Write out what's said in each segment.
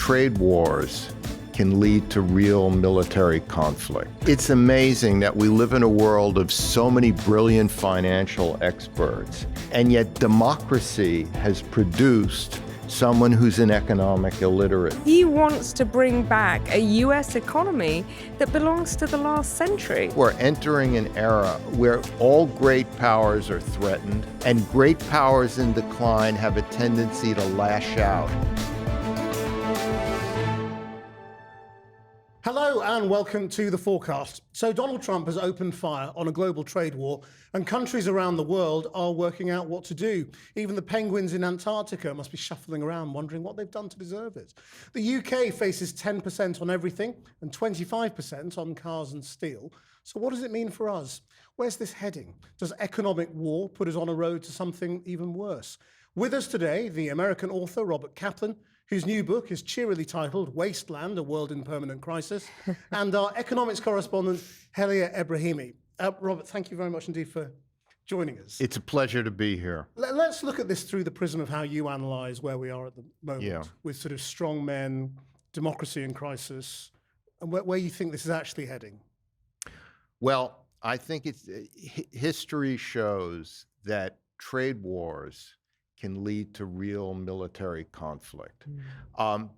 trade wars can lead to real military conflict. It's amazing that we live in a world of so many brilliant financial experts, and yet democracy has produced someone who's an economic illiterate. He wants to bring back a US economy that belongs to the last century. We're entering an era where all great powers are threatened, and great powers in decline have a tendency to lash out. Hello and welcome to the Fourcast. So Donald Trump has opened fire on a global trade war and countries around the world are working out what to do. Even the penguins in Antarctica must be shuffling around wondering what they've done to deserve it. The UK faces 10% on everything and 25% on cars and steel. So what does it mean for us? Where's this heading? Does economic war put us on a road to something even worse? With us today, the American author Robert Kaplan, whose new book is cheerily titled Wasteland, A World in Permanent Crisis, and our economics correspondent, Helia Ebrahimi. Robert, thank you very much indeed for joining us. It's a pleasure to be here. Let's look at this through the prism of how you analyse where we are at the moment, with sort of strong men, democracy in crisis, and where you think this is actually heading. Well, I think history shows that trade wars can lead to real military conflict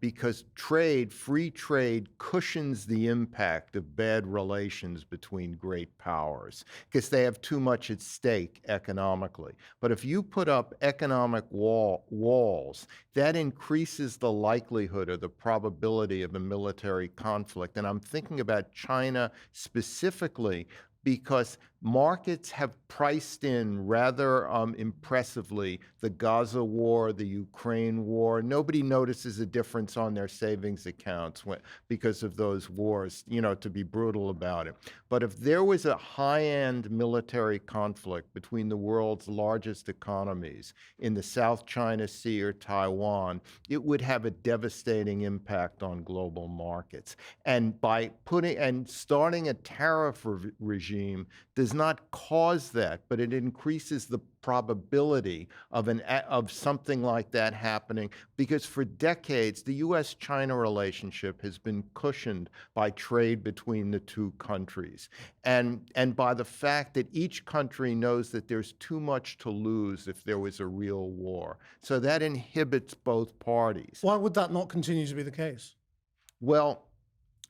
because free trade cushions the impact of bad relations between great powers because they have too much at stake economically. But if you put up economic walls, that increases the likelihood or the probability of a military conflict. And I'm thinking about China specifically, because markets have priced in rather impressively the Gaza war, the Ukraine war. Nobody notices a difference on their savings accounts because of those wars, to be brutal about it. But if there was a high-end military conflict between the world's largest economies in the South China Sea or Taiwan, it would have a devastating impact on global markets. And by starting a tariff regime does not cause that, but it increases the probability of something like that happening, because for decades the U.S.-China relationship has been cushioned by trade between the two countries, and by the fact that each country knows that there's too much to lose if there was a real war. So that inhibits both parties. Why would that not continue to be the case? Well,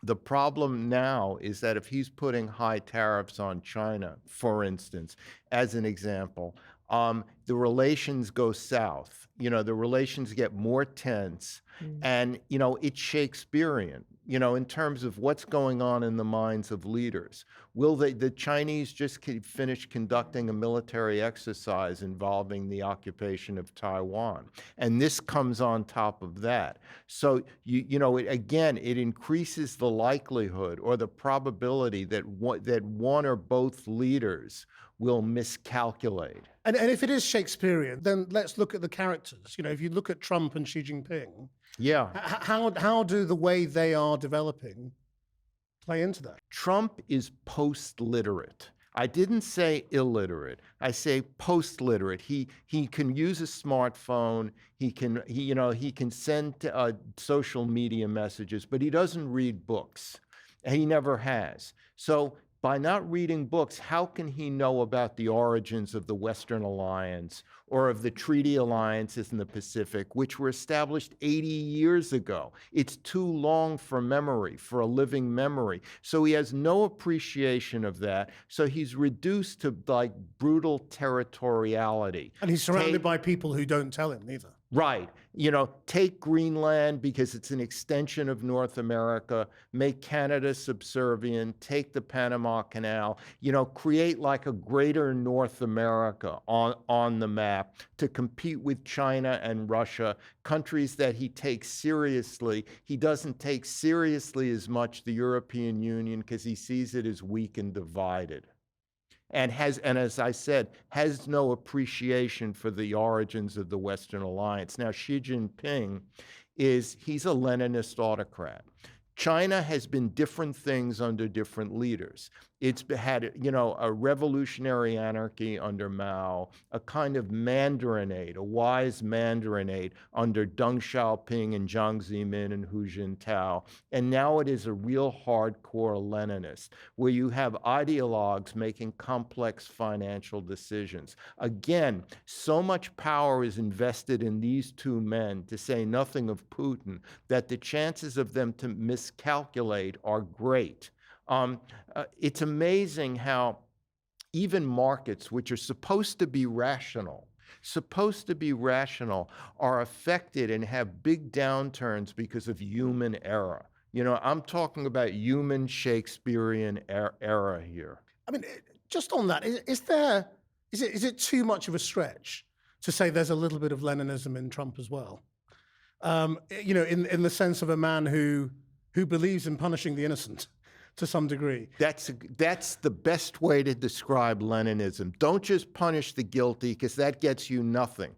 the problem now is that if he's putting high tariffs on China, for instance, as an example, the relations go south. The relations get more tense, and it's Shakespearean. In terms of what's going on in the minds of leaders. Will the Chinese just finish conducting a military exercise involving the occupation of Taiwan? And this comes on top of that. So, it increases the likelihood or the probability that one or both leaders will miscalculate. And if it is Shakespearean, then let's look at the characters. If you look at Trump and Xi Jinping, how do the way they are developing play into that? Trump is post-literate. I didn't say illiterate. I say post-literate. He can use a smartphone. He can send social media messages, but he doesn't read books. He never has. So by not reading books, how can he know about the origins of the Western Alliance or of the treaty alliances in the Pacific, which were established 80 years ago? It's too long for memory, for a living memory. So he has no appreciation of that. So he's reduced to brutal territoriality. And he's surrounded by people who don't tell him either. Right. Take Greenland because it's an extension of North America, make Canada subservient, take the Panama Canal, create like a greater North America on the map to compete with China and Russia, countries that he takes seriously. He doesn't take seriously as much the European Union because he sees it as weak and divided. And as I said, has no appreciation for the origins of the Western Alliance. Now, Xi Jinping he's a Leninist autocrat. China has been different things under different leaders. It's had, a revolutionary anarchy under Mao, a kind of mandarinate, a wise mandarinate under Deng Xiaoping and Jiang Zemin and Hu Jintao. And now it is a real hardcore Leninist, where you have ideologues making complex financial decisions. Again, so much power is invested in these two men, to say nothing of Putin, that the chances of them to miscalculate are great. It's amazing how even markets, which are supposed to be rational, are affected and have big downturns because of human error. I'm talking about human Shakespearean error here. I mean, just on that, is it too much of a stretch to say there's a little bit of Leninism in Trump as well? In the sense of a man who believes in punishing the innocent to some degree. That's the best way to describe Leninism. Don't just punish the guilty, because that gets you nothing.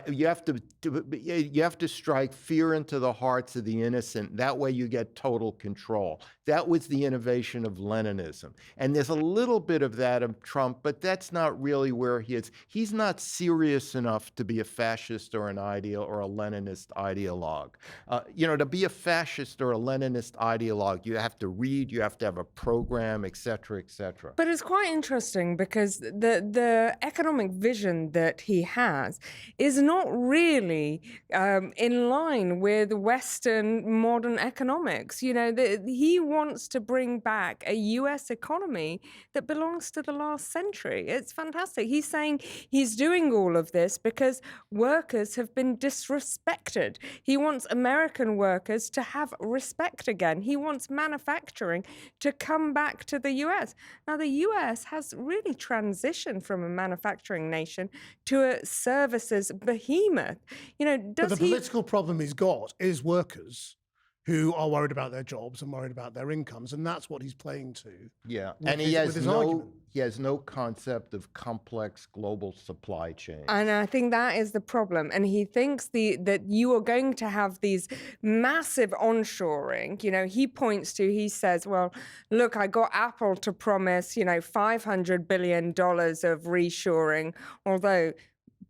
You have to strike fear into the hearts of the innocent. That way you get total control. That was the innovation of Leninism. And there's a little bit of that of Trump, but that's not really where he is. He's not serious enough to be a fascist or an ideal or a Leninist ideologue. To be a fascist or a Leninist ideologue, you have to read, you have to have a program, et cetera, et cetera. But it's quite interesting, because the economic vision that he has is not really in line with Western modern economics. He wants to bring back a US economy that belongs to the last century. It's fantastic. He's saying he's doing all of this because workers have been disrespected. He wants American workers to have respect again. He wants manufacturing to come back to the US. Now, the US has really transitioned from a manufacturing nation to a services behemoth. But the political problem he's got is workers who are worried about their jobs and worried about their incomes, and that's what he's playing to. Yeah, and he has no concept of complex global supply chains. And I think that is the problem. And he thinks that you are going to have these massive onshoring. He says, well, look, I got Apple to promise, $500 billion of reshoring, although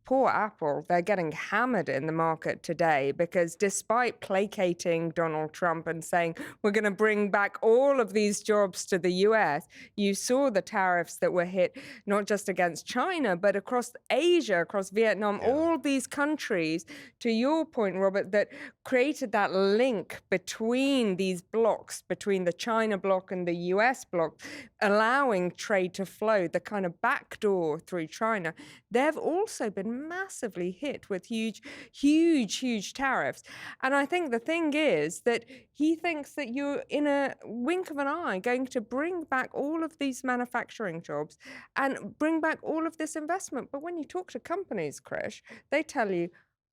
poor Apple, they're getting hammered in the market today, because despite placating Donald Trump and saying, we're going to bring back all of these jobs to the US, you saw the tariffs that were hit not just against China, but across Asia, across Vietnam, all these countries, to your point, Robert, that created that link between these blocks, between the China bloc and the US bloc, allowing trade to flow, the kind of backdoor through China. They've also been massively hit with huge tariffs. And I think the thing is that he thinks that you're in a wink of an eye going to bring back all of these manufacturing jobs and bring back all of this investment. But when you talk to companies, Krish, they tell you,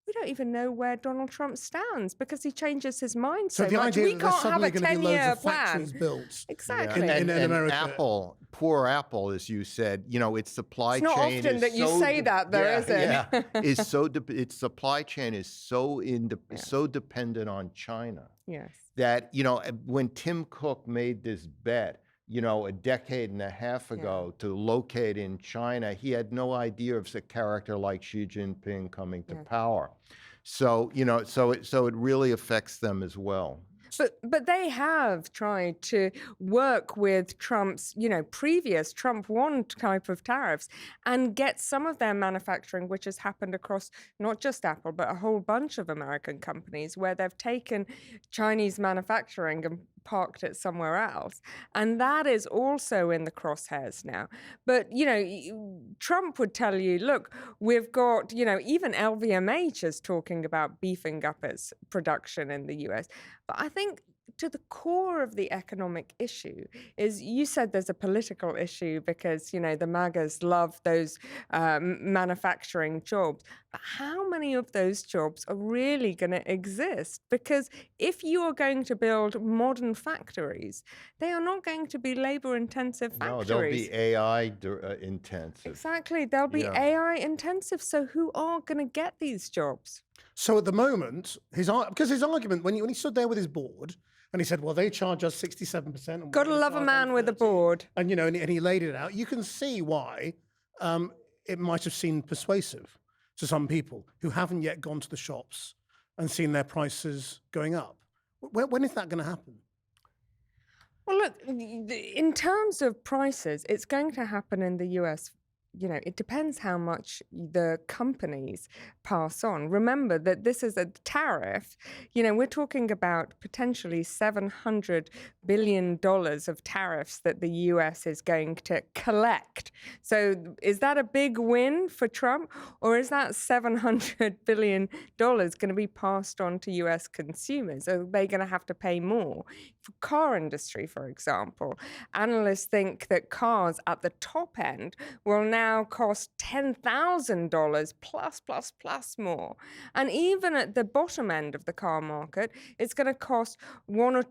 we don't even know where Donald Trump stands, because he changes his mind so the much. Idea We that there's can't have suddenly a going to be loads 10-year of plan. factories built. Exactly. In America. Apple, poor Apple, as you said, its supply chain is It's not often that you say that, though, is it? Yeah, its supply chain is so dependent on China. Yes. That, when Tim Cook made this bet, a decade and a half ago, to locate in China, he had no idea of a character like Xi Jinping coming to power. So, so it really affects them as well. But they have tried to work with Trump's, previous Trump 1 type of tariffs and get some of their manufacturing, which has happened across not just Apple, but a whole bunch of American companies, where they've taken Chinese manufacturing and parked it somewhere else. And that is also in the crosshairs now. But, Trump would tell you, look, we've got, even LVMH is talking about beefing up its production in the US. But I think to the core of the economic issue is, you said there's a political issue because, the MAGAs love those manufacturing jobs. But how many of those jobs are really going to exist? Because if you are going to build modern factories, they are not going to be labor-intensive factories. No, they'll be AI intensive. Exactly. They'll be AI intensive. So who are going to get these jobs? So at the moment, because his argument, when he stood there with his board, and he said, well, they charge us 67%. And Gotta love a man with a board. And, and he laid it out. You can see why it might have seemed persuasive to some people who haven't yet gone to the shops and seen their prices going up. When is that going to happen? Well, look, in terms of prices, it's going to happen in the US. It depends how much the companies pass on. Remember that this is a tariff. We're talking about potentially $700 billion of tariffs that the US is going to collect. So is that a big win for Trump? Or is that $700 billion going to be passed on to US consumers? Are they going to have to pay more? For car industry, for example, analysts think that cars at the top end will now cost $10,000 plus more. And even at the bottom end of the car market, it's going to cost $1,000 or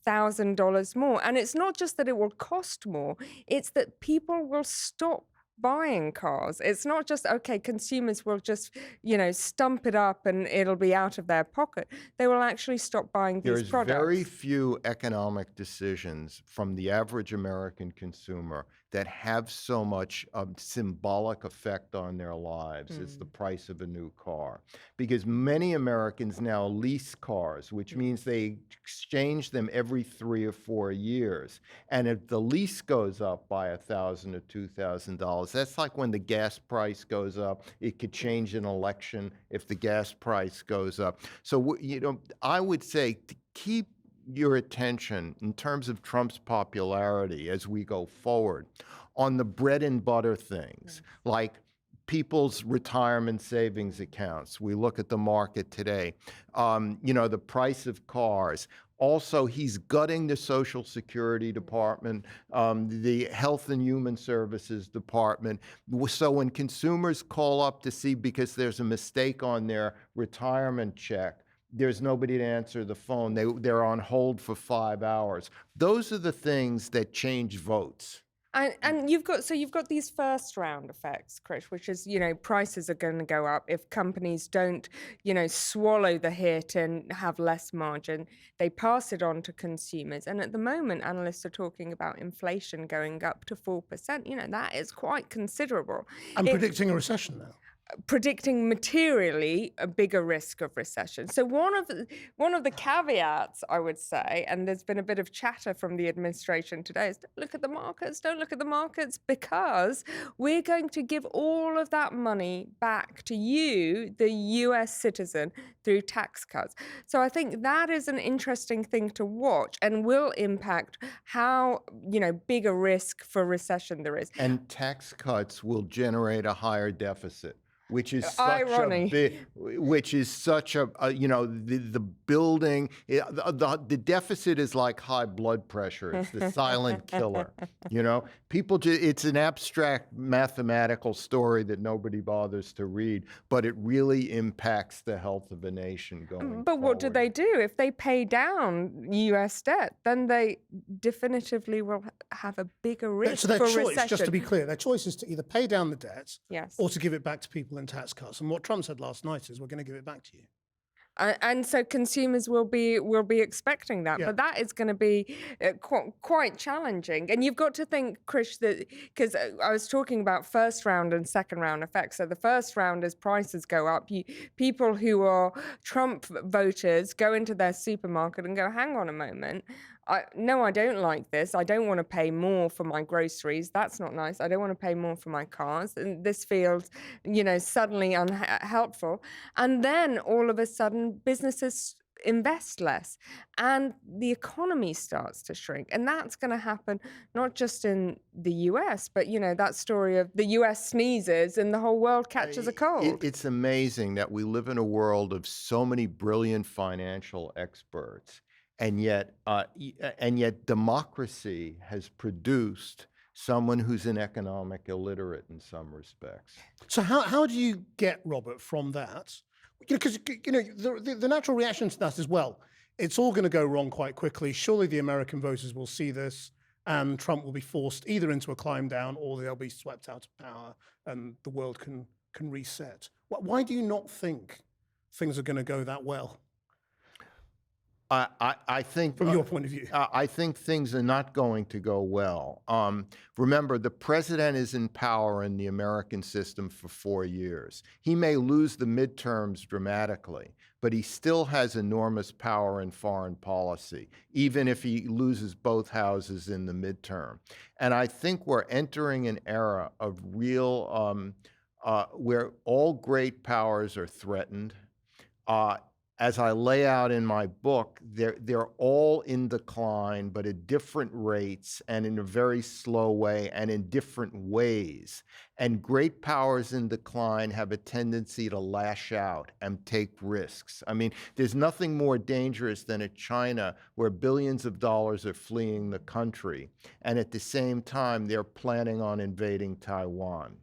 $2,000 more. And it's not just that it will cost more, it's that people will stop buying cars. It's not just, okay, consumers will just, stump it up and it'll be out of their pocket. They will actually stop buying these products. There's very few economic decisions from the average American consumer that have so much symbolic effect on their lives as the price of a new car. Because many Americans now lease cars, which means they exchange them every 3 or 4 years. And if the lease goes up by $1,000 or $2,000, that's like when the gas price goes up. It could change an election if the gas price goes up. So, I would say to keep your attention in terms of Trump's popularity as we go forward on the bread and butter things, like people's retirement savings accounts. We look at the market today, the price of cars. Also, he's gutting the Social Security Department, the Health and Human Services Department. So when consumers call up to see because there's a mistake on their retirement check, there's nobody to answer the phone. They're on hold for 5 hours. Those are the things that change votes. And you've got these first round effects, Krish, which is, prices are going to go up if companies don't, swallow the hit and have less margin. They pass it on to consumers. And at the moment, analysts are talking about inflation going up to 4%. That is quite considerable. I'm predicting a recession now. Predicting materially a bigger risk of recession. So one of the caveats, I would say, and there's been a bit of chatter from the administration today, is don't look at the markets, because we're going to give all of that money back to you, the US citizen, through tax cuts. So I think that is an interesting thing to watch and will impact how, big a risk for recession there is. And tax cuts will generate a higher deficit, which is irony. The building, the deficit is like high blood pressure. It's the silent killer. It's an abstract mathematical story that nobody bothers to read, but it really impacts the health of a nation going forward. But what do they do? If they pay down US debt, then they definitively will have a bigger risk so their for choice, recession. just to be clear, their choice is to either pay down the debt or to give it back to people in tax cuts. And what Trump said last night is, we're going to give it back to you. And so consumers will be expecting that, but that is going to be quite challenging. And you've got to think, Krish, that because I was talking about first round and second round effects. So the first round is prices go up. People who are Trump voters go into their supermarket and go, hang on a moment. No, I don't like this. I don't want to pay more for my groceries. That's not nice. I don't want to pay more for my cars. And this feels, suddenly unhelpful. And then all of a sudden, businesses invest less and the economy starts to shrink. And that's going to happen not just in the US, but, that story of the US sneezes and the whole world catches a cold. It's amazing that we live in a world of so many brilliant financial experts. And yet democracy has produced someone who's an economic illiterate in some respects. So how do you get, Robert, from that? Because the natural reaction to that is, well, it's all going to go wrong quite quickly. Surely the American voters will see this, and Trump will be forced either into a climb down or they'll be swept out of power, and the world can reset. Why do you not think things are going to go that well, I think from your point of view? I think things are not going to go well. Remember, the president is in power in the American system for 4 years. He may lose the midterms dramatically, but he still has enormous power in foreign policy, even if he loses both houses in the midterm. And I think we're entering an era of real, where all great powers are threatened. As I lay out in my book, they're all in decline, but at different rates and in a very slow way and in different ways. And great powers in decline have a tendency to lash out and take risks. I mean, there's nothing more dangerous than a China where billions of dollars are fleeing the country, and at the same time, they're planning on invading Taiwan.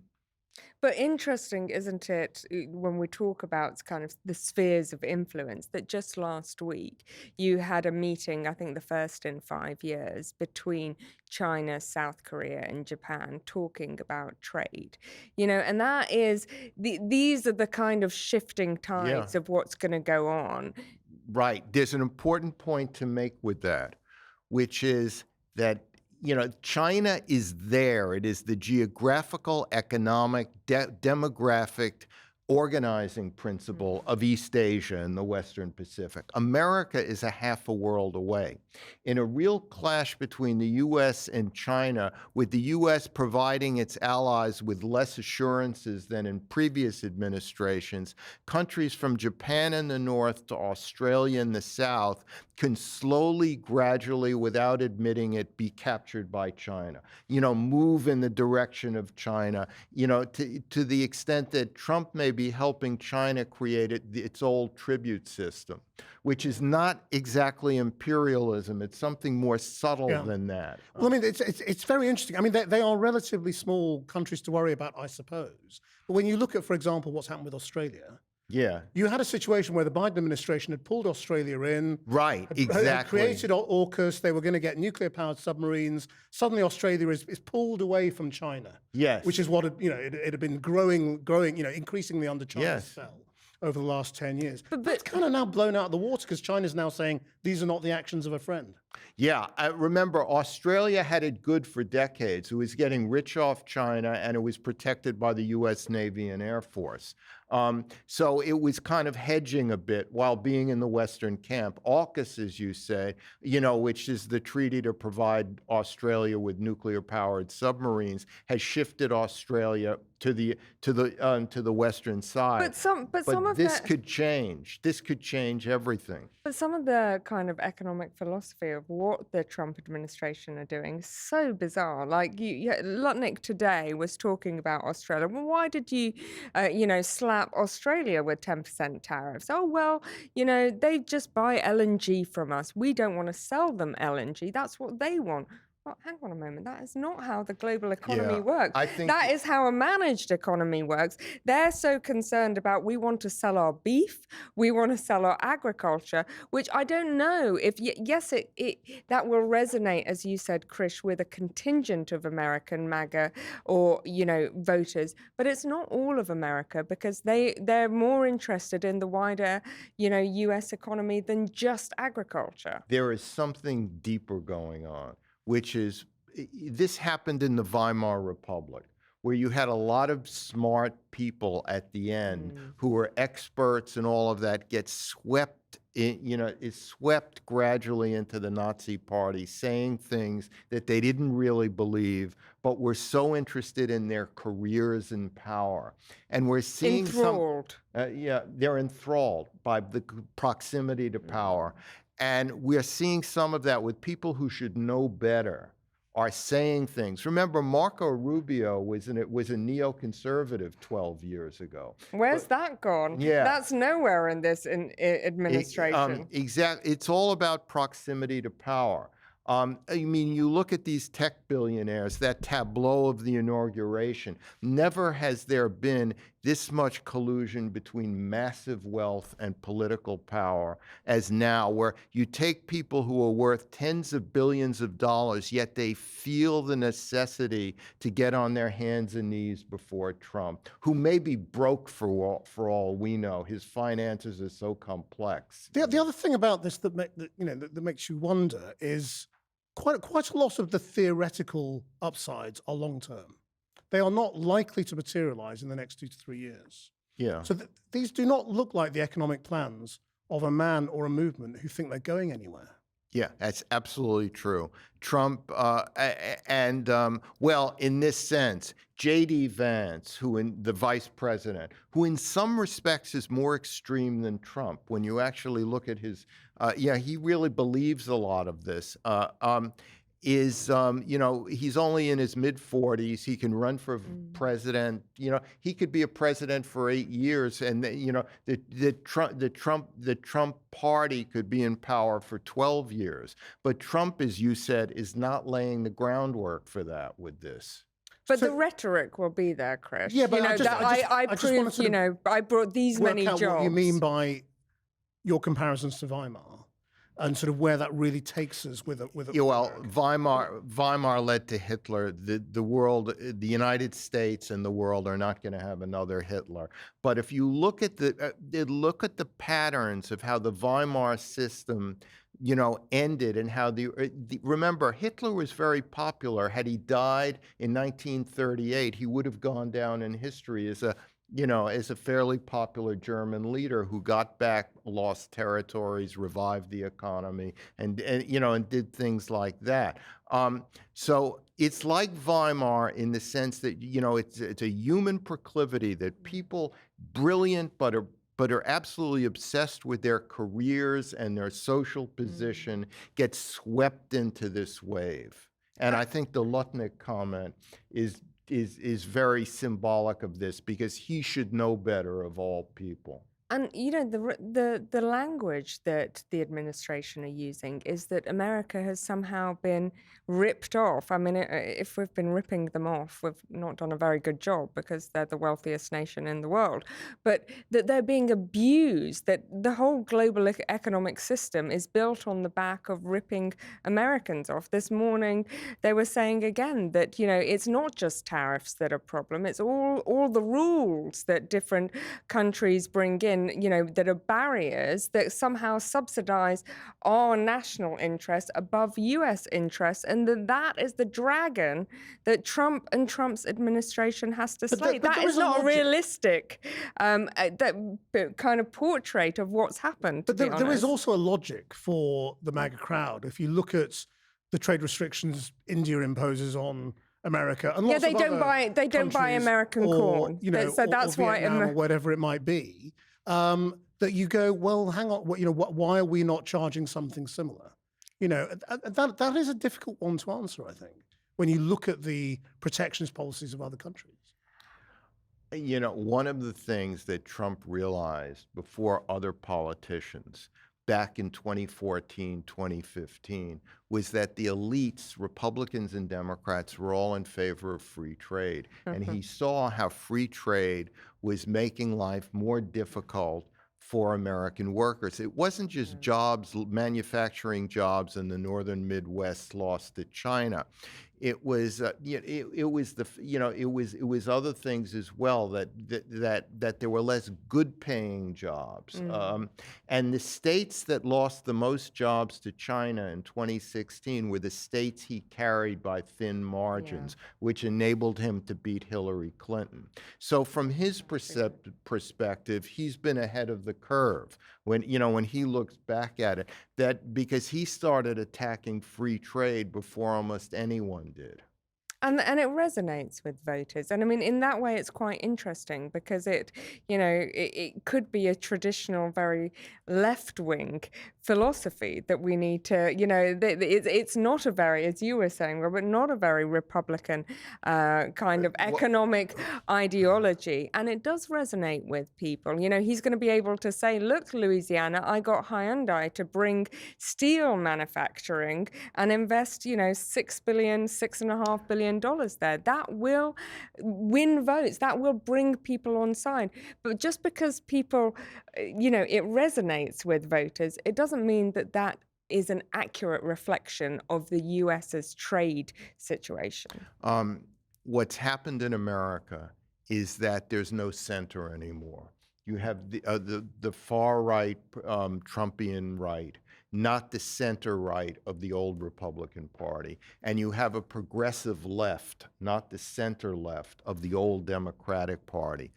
But interesting, isn't it, when we talk about kind of the spheres of influence, that just last week you had a meeting, I think the first in 5 years, between China, South Korea, and Japan talking about trade. And that is, these are the kind of shifting tides of what's going to go on. Right. There's an important point to make with that, which is that China is there. It is the geographical, economic, demographic organizing principle of East Asia and the Western Pacific. America is a half a world away. In a real clash between the U.S. and China, with the U.S. providing its allies with less assurances than in previous administrations, countries from Japan in the north to Australia in the south can slowly, gradually, without admitting it, be captured by China. Move in the direction of China, to the extent that Trump may be helping China create its old tribute system, which is not exactly imperialism. It's something more subtle than that. Well, I mean, it's very interesting. I mean, they are relatively small countries to worry about, I suppose. But when you look at, for example, what's happened with Australia, you had a situation where the Biden administration had pulled Australia in. Right, exactly. Had created AUKUS. They were going to get nuclear-powered submarines. Suddenly, Australia is pulled away from China. Yes. Which is what it had been growing, increasingly under China's spell over the last 10 years. But it's kind of now blown out of the water because China's now saying these are not the actions of a friend. Yeah, remember, Australia had it good for decades. It was getting rich off China, and it was protected by the U.S. Navy and Air Force. So it was kind of hedging a bit while being in the Western camp. AUKUS, as you say, which is the treaty to provide Australia with nuclear-powered submarines, has shifted Australia to the Western side. But this could change. This could change everything. But some of the kind of economic philosophy of what the Trump administration are doing is so bizarre. Like Lutnick today was talking about Australia. Well, why did you, slap Australia with 10% tariffs? Oh, well, they just buy LNG from us. We don't want to sell them LNG. That's what they want. Well, hang on a moment. That is not how the global economy works. That is how a managed economy works. They're so concerned about, we want to sell our beef, we want to sell our agriculture, which I don't know if, yes, that will resonate, as you said, Krish, with a contingent of American MAGA or, voters, but it's not all of America, because they're more interested in the wider, U.S. economy than just agriculture. There is something deeper going on, which is, this happened in the Weimar Republic, where you had a lot of smart people at the end who were experts and all of that get swept swept gradually into the Nazi Party, saying things that they didn't really believe, but were so interested in their careers and power. And we're seeing enthralled. They're enthralled by the proximity to power. And we're seeing some of that with people who should know better are saying things. Remember, Marco Rubio was a neoconservative 12 years ago. Where's that gone? Yeah. That's nowhere in this administration. Exactly. It's all about proximity to power. You look at these tech billionaires, that tableau of the inauguration. Never has there been this much collusion between massive wealth and political power as now, where you take people who are worth tens of billions of dollars, yet they feel the necessity to get on their hands and knees before Trump, who may be broke for all we know. His finances are so complex. The other thing about this that makes you wonder is quite a lot of the theoretical upsides are long term. They are not likely to materialize in the next 2 to 3 years. Yeah. So these do not look like the economic plans of a man or a movement who think they're going anywhere. Yeah, that's absolutely true. Trump, well, in this sense, J.D. Vance, the vice president, who in some respects is more extreme than Trump, when you actually look at his, he really believes a lot of this. He's only in his mid-40s. He can run for president. He could be a president for 8 years, and the Trump party could be in power for 12 years. But Trump, as you said, is not laying the groundwork for that with this. But the rhetoric will be there, Chris. Yeah, but I brought these many jobs. What you mean by your comparisons to Weimar, and sort of where that really takes us with Weimar led to Hitler. The world, the United States and the world are not going to have another Hitler. But if you look at the patterns of how the Weimar system, ended, and how remember, Hitler was very popular. Had he died in 1938, he would have gone down in history as a fairly popular German leader who got back lost territories, revived the economy, and did things like that. So it's like Weimar in the sense that it's a human proclivity that people brilliant but are absolutely obsessed with their careers and their social position get swept into this wave. And I think the Lutnick comment is very symbolic of this, because he should know better of all people. And the language that the administration are using is that America has somehow been ripped off. I mean, if we've been ripping them off, we've not done a very good job, because they're the wealthiest nation in the world. But that they're being abused, that the whole global economic system is built on the back of ripping Americans off. This morning, they were saying again that, it's not just tariffs that are a problem. It's all the rules that different countries bring in, that are barriers that somehow subsidize our national interests above US interests, and that is the dragon that Trump and Trump's administration has to slay. That is not a realistic that kind of portrait of what's happened. But there is also a logic for the MAGA crowd. If you look at the trade restrictions India imposes on America, and lots they don't buy American corn, so that's why, or whatever it might be. That you go, well, hang on, why are we not charging something similar? That is a difficult one to answer, I think, when you look at the protectionist policies of other countries. One of the things that Trump realized before other politicians back in 2014, 2015, was that the elites, Republicans and Democrats, were all in favor of free trade. And he saw how free trade was making life more difficult for American workers. It wasn't just jobs, manufacturing jobs in the northern Midwest lost to China. It was it was other things as well, that there were less good paying jobs. And the states that lost the most jobs to China in 2016 were the states he carried by thin margins, which enabled him to beat Hillary Clinton. So from his perspective, he's been ahead of the curve when he looks back at it, that because he started attacking free trade before almost anyone did. And it resonates with voters. And I mean, in that way, it's quite interesting, because it could be a traditional, very left-wing philosophy that we need to, it's not a very, as you were saying, Robert, not a very Republican kind of economic ideology. And it does resonate with people. He's going to be able to say, look, Louisiana, I got Hyundai to bring steel manufacturing and invest, $6.5 billion there. That will win votes. That will bring people on side. But just because people, it resonates with voters, it doesn't mean that that is an accurate reflection of the US's trade situation. What's happened in America is that there's no center anymore. You have the far right, Trumpian right, not the center right of the old Republican Party. And you have a progressive left, not the center left of the old Democratic Party.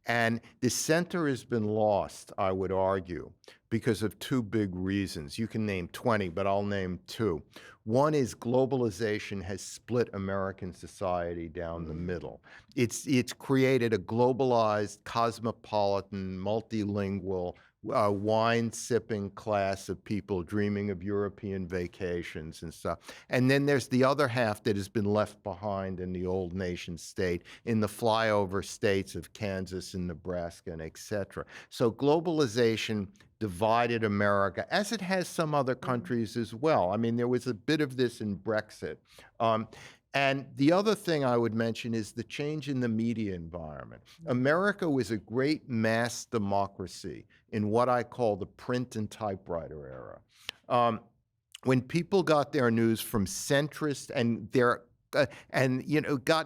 And the center has been lost, I would argue, because of two big reasons. You can name 20, but I'll name two. One is globalization has split American society down the middle. It's created a globalized, cosmopolitan, multilingual, wine-sipping class of people dreaming of European vacations and stuff. And then there's the other half that has been left behind in the old nation state, in the flyover states of Kansas and Nebraska and et cetera. So globalization divided America, as it has some other countries as well. I mean, there was a bit of this in Brexit. And the other thing I would mention is the change in the media environment. America was a great mass democracy in what I call the print and typewriter era. When people got their news from centrist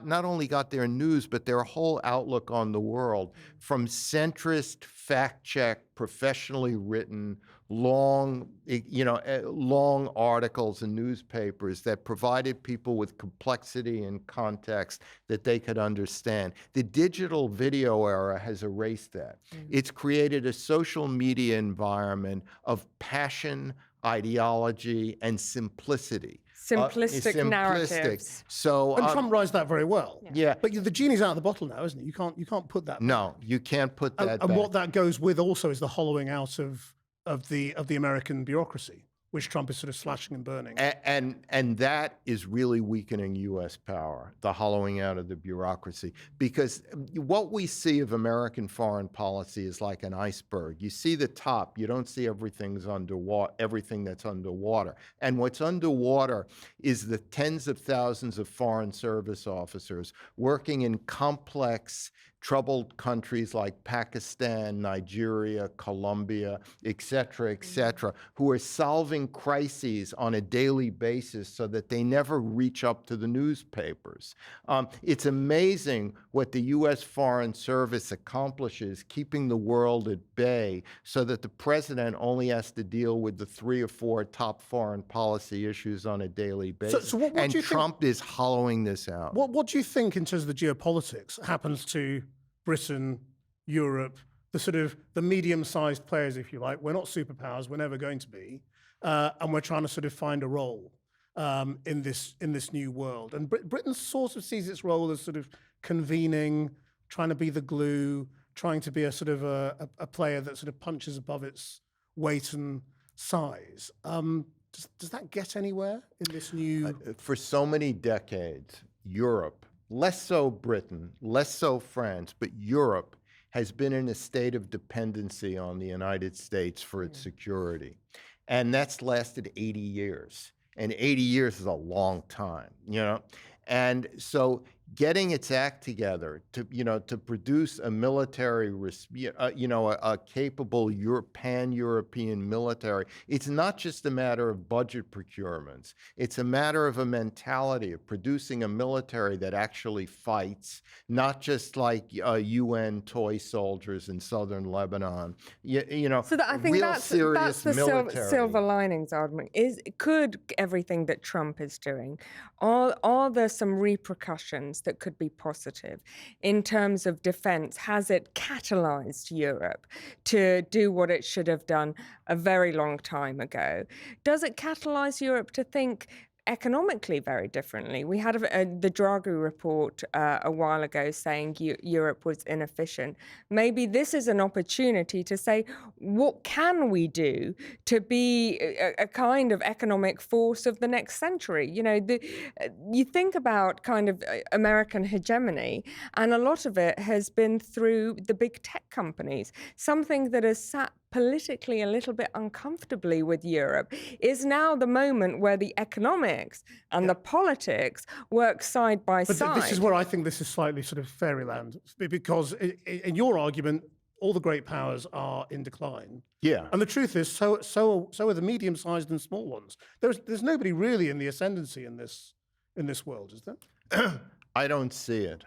not only got their news, but their whole outlook on the world from centrist, fact-checked, professionally written, long articles and newspapers that provided people with complexity and context that they could understand. The digital video era has erased that. It's created a social media environment of passion, ideology, and simplicity. Simplistic narratives. So, And Trump rides that very well. Yeah. But the genie's out of the bottle now, isn't it? You can't put that back. No, you can't put that And back. what that goes with also is the hollowing out of the American bureaucracy, which Trump is sort of slashing and burning. And that is really weakening U.S. power, the hollowing out of the bureaucracy. Because what we see of American foreign policy is like an iceberg. You see the top, you don't see everything that's underwater. And what's underwater is the tens of thousands of foreign service officers working in complex, troubled countries like Pakistan, Nigeria, Colombia, et cetera, who are solving crises on a daily basis so that they never reach up to the newspapers. It's amazing what the U.S. Foreign Service accomplishes, keeping the world at bay so that the president only has to deal with the 3 or 4 top foreign policy issues on a daily basis. So what and do you Trump is hollowing this out. What do you think, in terms of the geopolitics, happens to Britain, Europe, the medium-sized players, if you like? We're not superpowers, we're never going to be, and we're trying to sort of find a role in this new world. And Britain sort of sees its role as sort of convening, trying to be the glue, trying to be a sort of a player that sort of punches above its weight and size. Does that get anywhere in this new? For so many decades, Europe, less so Britain, less so France, but Europe has been in a state of dependency on the United States for its security. And that's lasted 80 years. And 80 years is a long time, And so getting its act together to produce a military, a capable pan-European military, it's not just a matter of budget procurements. It's a matter of a mentality of producing a military that actually fights, not just like UN toy soldiers in southern Lebanon. So I think that's the silver linings argument. Could everything that Trump is doing, are there some repercussions that could be positive in terms of defense? Has it catalyzed Europe to do what it should have done a very long time ago? Does it catalyze Europe to think economically very differently. We had the Draghi report a while ago saying Europe was inefficient. Maybe this is an opportunity to say, what can we do to be a kind of economic force of the next century? You know, you think about kind of American hegemony, and a lot of it has been through the big tech companies. Something that has sat politically a little bit uncomfortably with Europe is now the moment where the economics and the politics work side by side. This is where I think this is slightly sort of fairyland, because in your argument, all the great powers are in decline. Yeah. And the truth is, so are the medium-sized and small ones. There's nobody really in the ascendancy in this world, is there? I don't see it.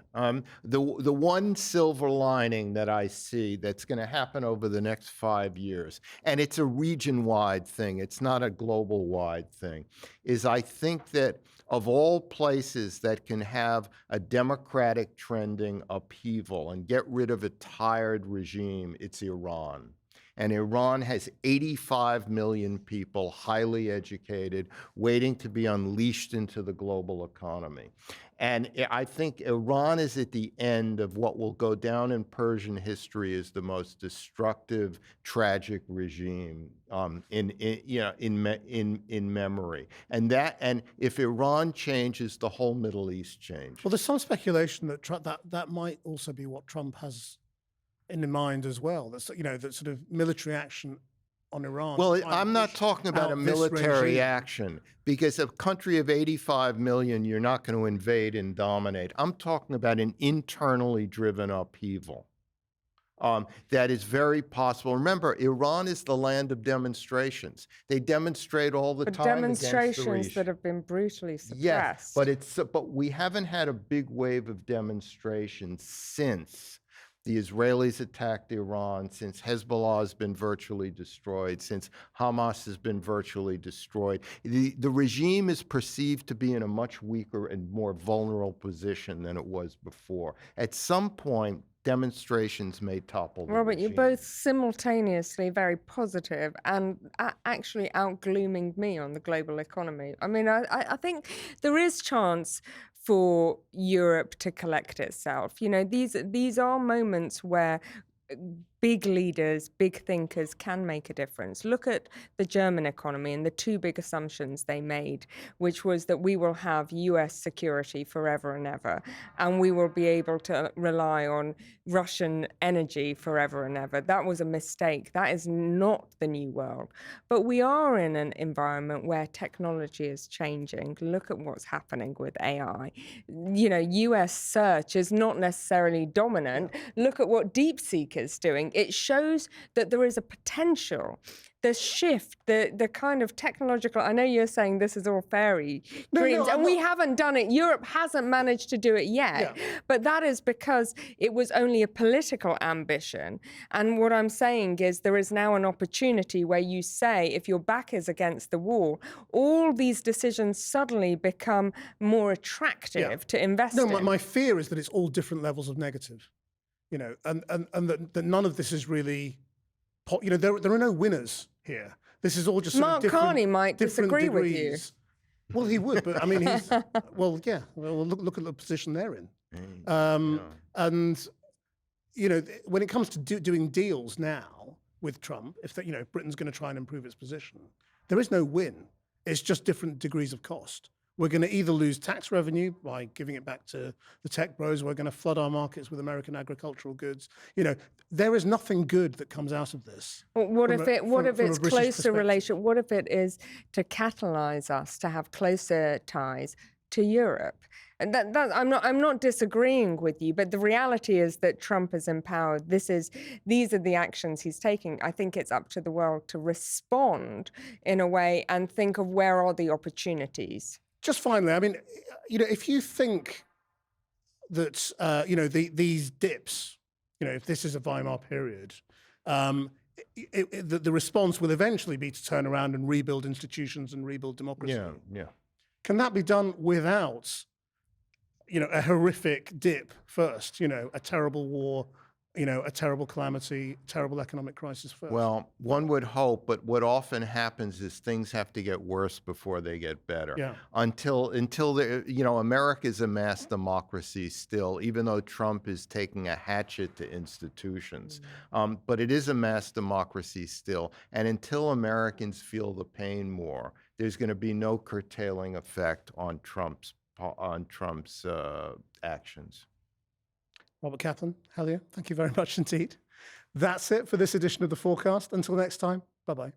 The one silver lining that I see that's going to happen over the next 5 years, and it's a region-wide thing, it's not a global-wide thing, is I think that of all places that can have a democratic trending upheaval and get rid of a tired regime, it's Iran. And Iran has 85 million people, highly educated, waiting to be unleashed into the global economy. And I think Iran is at the end of what will go down in Persian history as the most destructive, tragic regime in memory. And if Iran changes, the whole Middle East changes. Well, there's some speculation that that might also be what Trump has in mind as well. That's, you know, that sort of military action on Iran. Well, I'm not talking about a military action, because a country of 85 million, you're not going to invade and dominate. I'm talking about an internally driven upheaval that is very possible. Remember, Iran is the land of demonstrations. They demonstrate all the time. Demonstrations that have been brutally suppressed. Yes, but we haven't had a big wave of demonstrations since the Israelis attacked Iran, since Hezbollah has been virtually destroyed, since Hamas has been virtually destroyed. The regime is perceived to be in a much weaker and more vulnerable position than it was before. At some point, demonstrations may topple the Robert, regime. you're both simultaneously very positive and actually outglooming me on the global economy. I mean, I think there is chance for Europe to collect itself. You know, these are moments where big leaders, big thinkers can make a difference. Look at the German economy and the two big assumptions they made, which was that we will have US security forever and ever, and we will be able to rely on Russian energy forever and ever. That was a mistake. That is not the new world. But we are in an environment where technology is changing. Look at what's happening with AI. You know, US search is not necessarily dominant. Look at what DeepSeek is doing. It shows that there is a potential, the shift, the kind of technological, I know you're saying this is all fairy dreams, and we haven't done it. Europe hasn't managed to do it yet, but that is because it was only a political ambition. And what I'm saying is there is now an opportunity where you say, if your back is against the wall, all these decisions suddenly become more attractive to invest in. No, my fear is that it's all different levels of negative. You know, and that none of this is really, you know, there are no winners here. This is all just sort Mark of Carney might disagree degrees. with you. Well, he would, but I mean, he's well, yeah. Well, look at the position they're in, and you know, when it comes to doing deals now with Trump, if you know, Britain's going to try and improve its position, there is no win. It's just different degrees of cost. We're going to either lose tax revenue by giving it back to the tech bros. We're going to flood our markets with American agricultural goods. You know, there is nothing good that comes out of this. Well, what if it's closer relation? What if it is to catalyze us to have closer ties to Europe? And I'm not disagreeing with you, but the reality is that Trump is empowered. These are the actions he's taking. I think it's up to the world to respond in a way and think of where are the opportunities. Just finally, I mean, you know, if you think that, you know, these dips, you know, if this is a Weimar period, the response will eventually be to turn around and rebuild institutions and rebuild democracy. Yeah. Can that be done without, you know, a horrific dip first, you know, a terrible war, a terrible calamity, terrible economic crisis first? Well, one would hope, but what often happens is things have to get worse before they get better. Yeah. Until America is a mass democracy still, even though Trump is taking a hatchet to institutions. But it is a mass democracy still, and until Americans feel the pain more, there's going to be no curtailing effect on Trump's actions. Robert Kaplan, Helia, thank you very much indeed. That's it for this edition of the Forecast. Until next time, bye-bye.